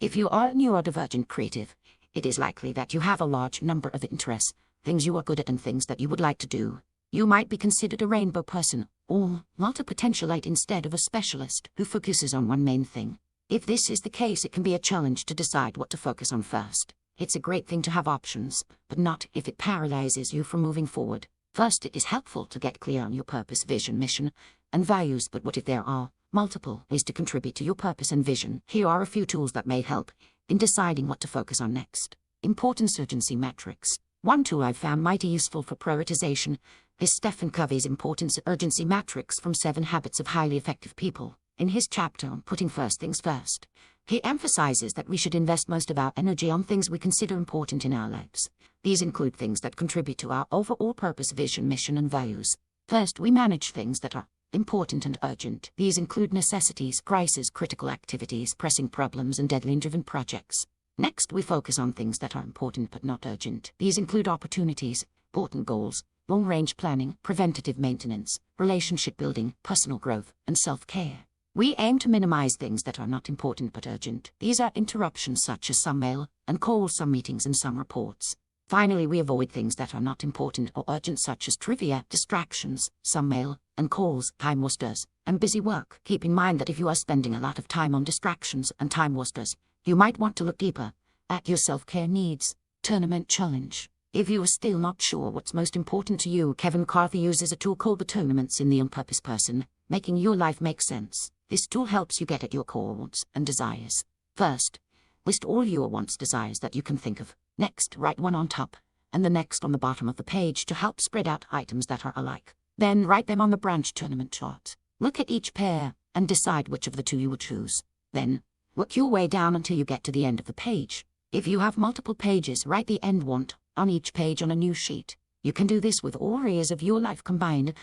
If you are a neurodivergent creative, it is likely that you have a large number of interests, things you are good at and things that you would like to do. You might be considered a rainbow person, or multipotentialite instead of a specialist who focuses on one main thing. If this is the case, it can be a challenge to decide what to focus on first. It's a great thing to have options, but not if it paralyzes you from moving forward. First, it is helpful to get clear on your purpose, vision, mission, and values, but what if there are multiple ways to contribute to your purpose and vision? Here are a few tools that may help in deciding what to focus on next. Importance urgency metrics. One tool I've found mighty useful for prioritization is Stephen Covey's Importance Urgency Matrix from 7 Habits of Highly Effective People. In his chapter on putting first things first, he emphasizes that we should invest most of our energy on things we consider important in our lives. These include things that contribute to our overall purpose, vision, mission, and values. First, we manage things that are important and urgent. These include necessities, crises, critical activities, pressing problems, and deadline-driven projects. Next, we focus on things that are important but not urgent. These include opportunities, important goals, long-range planning, preventative maintenance, relationship building, personal growth, and self-care. We aim to minimize things that are not important but urgent. These are interruptions such as some mail and calls, some meetings, and some reports. Finally, we avoid things that are not important or urgent such as trivia, distractions, some mail and calls, time wasters, and busy work. Keep in mind that if you are spending a lot of time on distractions and time wasters, you might want to look deeper at your self-care needs. Tournament challenge. If you are still not sure what's most important to you, Kevin Carthy uses a tool called the tournaments in the On-Purpose Person, making your life make sense. This tool helps you get at your core wants and desires. First, list all your wants, desires that you can think of. Next, write one on top and the next on the bottom of the page to help spread out items that are alike. Then write them on the branch tournament chart. Look at each pair and decide which of the two you would choose. Then, work your way down until you get to the end of the page. If you have multiple pages, write the end want on each page on a new sheet. You can do this with all areas of your life combined,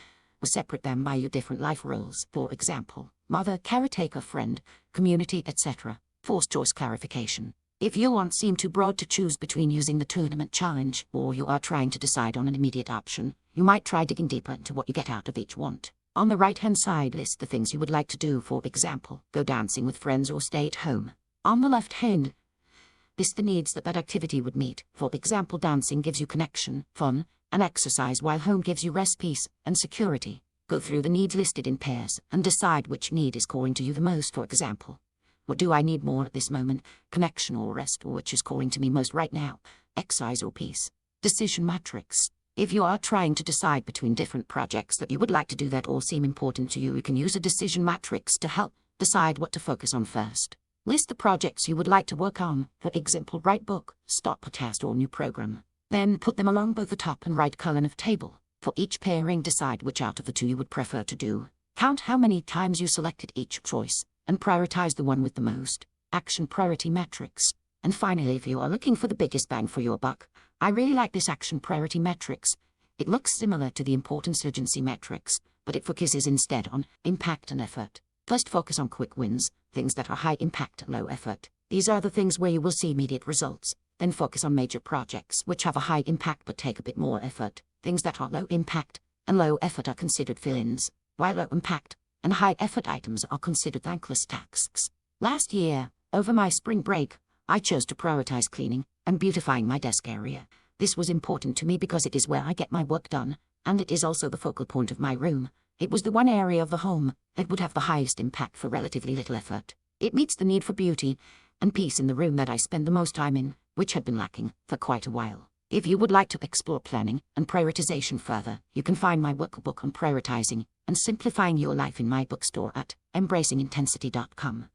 or separate them by your different life roles. For example, mother, caretaker, friend, community, etc. Force choice clarification. If your wants seem too broad to choose between using the tournament challenge, or you are trying to decide on an immediate option, you might try digging deeper into what you get out of each want. On the right-hand side, list the things you would like to do. For example, go dancing with friends or stay at home. On the left hand, list the needs that activity would meet. For example, dancing gives you connection, fun, and exercise, while home gives you rest, peace, and security. Go through the needs listed in pairs and decide which need is calling to you the most. For example, what do I need more at this moment? Connection or rest? Or which is calling to me most right now? Exercise or peace? Decision matrix. If you are trying to decide between different projects that you would like to do that all seem important to you, you can use a decision matrix to help decide what to focus on first. List the projects you would like to work on. For example, write book, start podcast, or new program. Then put them along both the top and right column of table. For each pairing, decide which out of the two you would prefer to do. Count how many times you selected each choice, and prioritize the one with the most action priority matrix. And finally, if you are looking for the biggest bang for your buck, I really like this action priority matrix. It looks similar to the importance urgency matrix, but it focuses instead on impact and effort. First, focus on quick wins, things that are high impact and low effort. These are the things where you will see immediate results. Then focus on major projects, which have a high impact but take a bit more effort. Things that are low impact and low effort are considered fill-ins, while low impact and high effort items are considered thankless tasks. Last year, over my spring break, I chose to prioritize cleaning and beautifying my desk area. This was important to me because it is where I get my work done, and it is also the focal point of my room. It was the one area of the home that would have the highest impact for relatively little effort. It meets the need for beauty and peace in the room that I spend the most time in, which had been lacking for quite a while. If you would like to explore planning and prioritization further, you can find my workbook on prioritizing and simplifying your life in my bookstore at embracingintensity.com.